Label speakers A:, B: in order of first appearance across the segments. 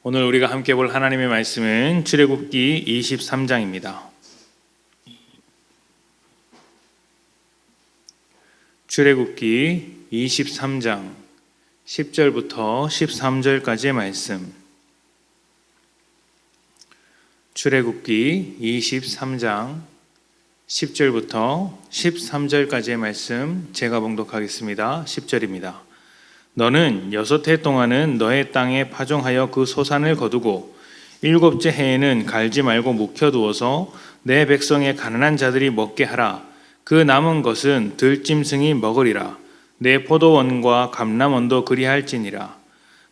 A: 오늘 우리가 함께 볼 하나님의 말씀은 출애굽기 23장입니다. 출애굽기 23장 10절부터 13절까지의 말씀. 출애굽기 23장 10절부터 13절까지의 말씀 제가 봉독하겠습니다. 10절입니다. 너는 6해 동안은 너의 땅에 파종하여 그 소산을 거두고 7째 해에는 갈지 말고 묵혀두어서 내 백성의 가난한 자들이 먹게 하라. 그 남은 것은 들짐승이 먹으리라. 내 포도원과 감람원도 그리할지니라.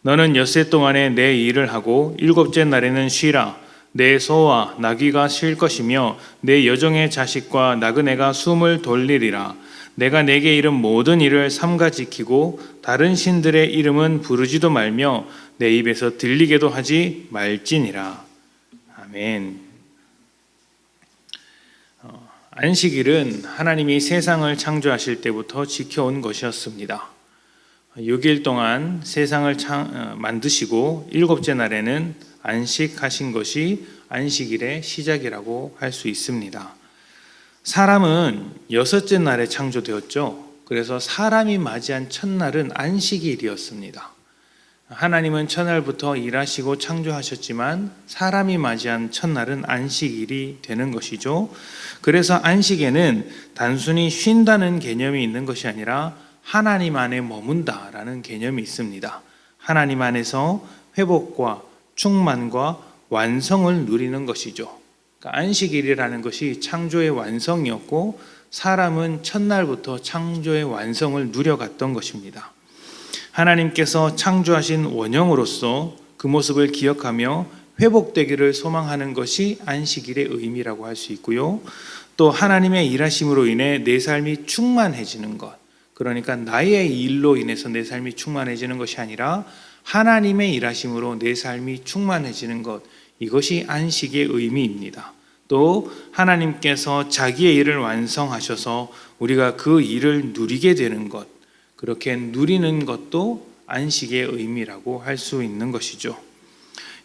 A: 너는 6해 동안에 내 일을 하고 7째 날에는 쉬라. 내 소와 나귀가 쉴 것이며 내 여종의 자식과 나그네가 숨을 돌리리라. 내가 내게 이른 모든 일을 삼가 지키고 다른 신들의 이름은 부르지도 말며 내 입에서 들리게도 하지 말지니라. 아멘. 안식일은 하나님이 세상을 창조하실 때부터 지켜온 것이었습니다. 6일 동안 세상을 만드시고 7째 날에는 안식하신 것이 안식일의 시작이라고 할 수 있습니다. 사람은 6째 날에 창조되었죠. 그래서 사람이 맞이한 첫날은 안식일이었습니다. 하나님은 첫날부터 일하시고 창조하셨지만 사람이 맞이한 첫날은 안식일이 되는 것이죠. 그래서 안식에는 단순히 쉰다는 개념이 있는 것이 아니라 하나님 안에 머문다라는 개념이 있습니다. 하나님 안에서 회복과 충만과 완성을 누리는 것이죠. 그러니까 안식일이라는 것이 창조의 완성이었고 사람은 첫날부터 창조의 완성을 누려갔던 것입니다. 하나님께서 창조하신 원형으로서 그 모습을 기억하며 회복되기를 소망하는 것이 안식일의 의미라고 할 수 있고요. 또 하나님의 일하심으로 인해 내 삶이 충만해지는 것, 그러니까 나의 일로 인해서 내 삶이 충만해지는 것이 아니라 하나님의 일하심으로 내 삶이 충만해지는 것, 이것이 안식의 의미입니다. 또 하나님께서 자기의 일을 완성하셔서 우리가 그 일을 누리게 되는 것, 그렇게 누리는 것도 안식의 의미라고 할 수 있는 것이죠.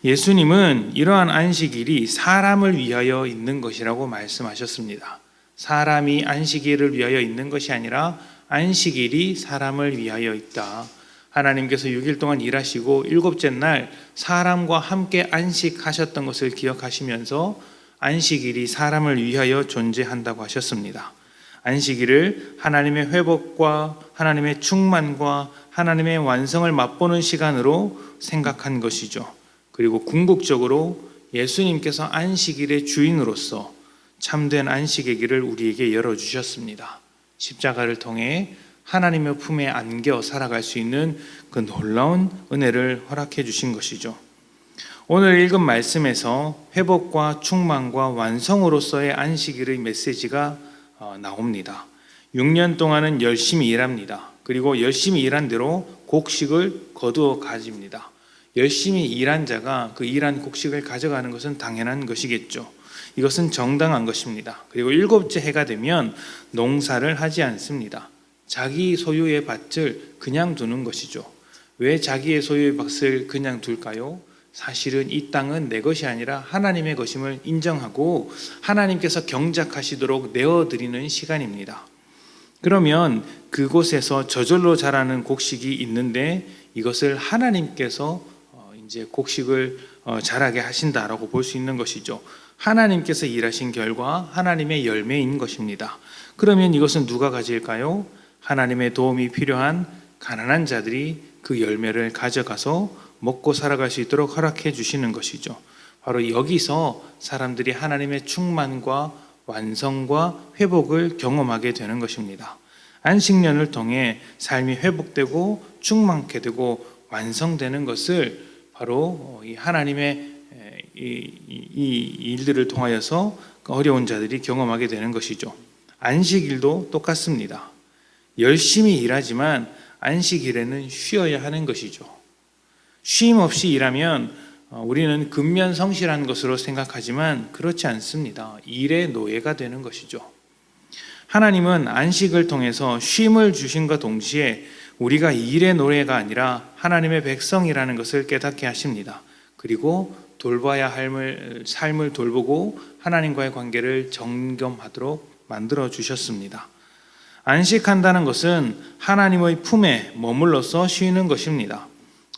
A: 예수님은 이러한 안식일이 사람을 위하여 있는 것이라고 말씀하셨습니다. 사람이 안식일을 위하여 있는 것이 아니라 안식일이 사람을 위하여 있다. 하나님께서 6일 동안 일하시고 7째 날 사람과 함께 안식하셨던 것을 기억하시면서 안식일이 사람을 위하여 존재한다고 하셨습니다. 안식일을 하나님의 회복과 하나님의 충만과 하나님의 완성을 맛보는 시간으로 생각한 것이죠. 그리고 궁극적으로 예수님께서 안식일의 주인으로서 참된 안식의 길을 우리에게 열어주셨습니다. 십자가를 통해 하나님의 품에 안겨 살아갈 수 있는 그 놀라운 은혜를 허락해 주신 것이죠. 오늘 읽은 말씀에서 회복과 충만과 완성으로서의 안식일의 메시지가 나옵니다. 6년 동안은 열심히 일합니다. 그리고 열심히 일한 대로 곡식을 거두어 가집니다. 열심히 일한 자가 그 일한 곡식을 가져가는 것은 당연한 것이겠죠. 이것은 정당한 것입니다. 그리고 7째 해가 되면 농사를 하지 않습니다. 자기 소유의 밭을 그냥 두는 것이죠. 왜 자기의 소유의 밭을 그냥 둘까요? 사실은 이 땅은 내 것이 아니라 하나님의 것임을 인정하고 하나님께서 경작하시도록 내어드리는 시간입니다. 그러면 그곳에서 저절로 자라는 곡식이 있는데 이것을 하나님께서 이제 곡식을 자라게 하신다라고 볼 수 있는 것이죠. 하나님께서 일하신 결과 하나님의 열매인 것입니다. 그러면 이것은 누가 가질까요? 하나님의 도움이 필요한 가난한 자들이 그 열매를 가져가서 먹고 살아갈 수 있도록 허락해 주시는 것이죠. 바로 여기서 사람들이 하나님의 충만과 완성과 회복을 경험하게 되는 것입니다. 안식년을 통해 삶이 회복되고 충만케 되고 완성되는 것을 바로 이 하나님의 이 일들을 통하여서 어려운 자들이 경험하게 되는 것이죠. 안식일도 똑같습니다. 열심히 일하지만 안식일에는 쉬어야 하는 것이죠. 쉼 없이 일하면 우리는 근면성실한 것으로 생각하지만 그렇지 않습니다. 일의 노예가 되는 것이죠. 하나님은 안식을 통해서 쉼을 주신과 동시에 우리가 일의 노예가 아니라 하나님의 백성이라는 것을 깨닫게 하십니다. 그리고 돌봐야 할 삶을 돌보고 하나님과의 관계를 점검하도록 만들어 주셨습니다. 안식한다는 것은 하나님의 품에 머물러서 쉬는 것입니다.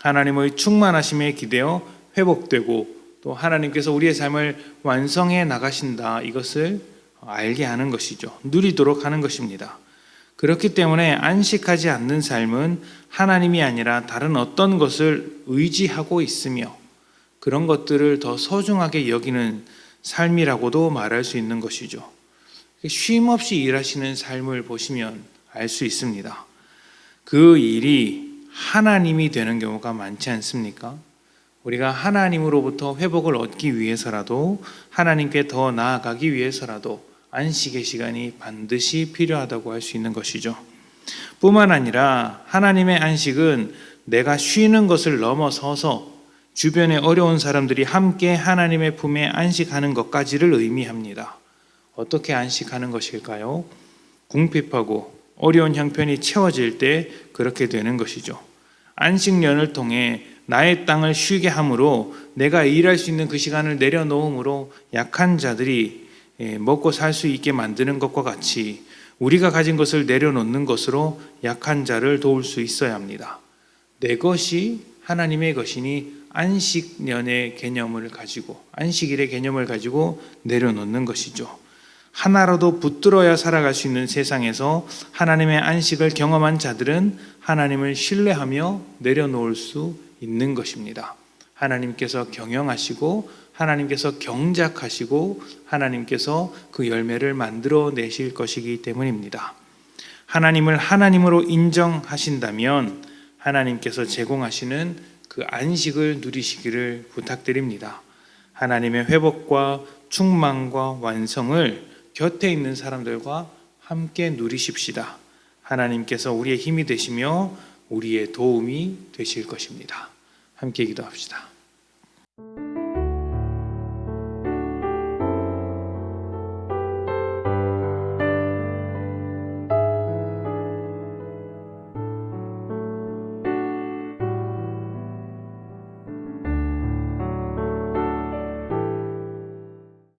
A: 하나님의 충만하심에 기대어 회복되고 또 하나님께서 우리의 삶을 완성해 나가신다, 이것을 알게 하는 것이죠. 누리도록 하는 것입니다. 그렇기 때문에 안식하지 않는 삶은 하나님이 아니라 다른 어떤 것을 의지하고 있으며 그런 것들을 더 소중하게 여기는 삶이라고도 말할 수 있는 것이죠. 쉼 없이 일하시는 삶을 보시면 알 수 있습니다. 그 일이 하나님이 되는 경우가 많지 않습니까? 우리가 하나님으로부터 회복을 얻기 위해서라도, 하나님께 더 나아가기 위해서라도 안식의 시간이 반드시 필요하다고 할 수 있는 것이죠. 뿐만 아니라 하나님의 안식은 내가 쉬는 것을 넘어서서 주변에 어려운 사람들이 함께 하나님의 품에 안식하는 것까지를 의미합니다. 어떻게 안식하는 것일까요? 궁핍하고 어려운 형편이 채워질 때 그렇게 되는 것이죠. 안식년을 통해 나의 땅을 쉬게 함으로 내가 일할 수 있는 그 시간을 내려놓음으로 약한 자들이 먹고 살 수 있게 만드는 것과 같이 우리가 가진 것을 내려놓는 것으로 약한 자를 도울 수 있어야 합니다. 내 것이 하나님의 것이니 안식년의 개념을 가지고, 안식일의 개념을 가지고 내려놓는 것이죠. 하나라도 붙들어야 살아갈 수 있는 세상에서 하나님의 안식을 경험한 자들은 하나님을 신뢰하며 내려놓을 수 있는 것입니다. 하나님께서 경영하시고 하나님께서 경작하시고 하나님께서 그 열매를 만들어 내실 것이기 때문입니다. 하나님을 하나님으로 인정하신다면 하나님께서 제공하시는 그 안식을 누리시기를 부탁드립니다. 하나님의 회복과 충만과 완성을 곁에 있는 사람들과 함께 누리십시다. 하나님께서 우리의 힘이 되시며 우리의 도움이 되실 것입니다. 함께 기도합시다.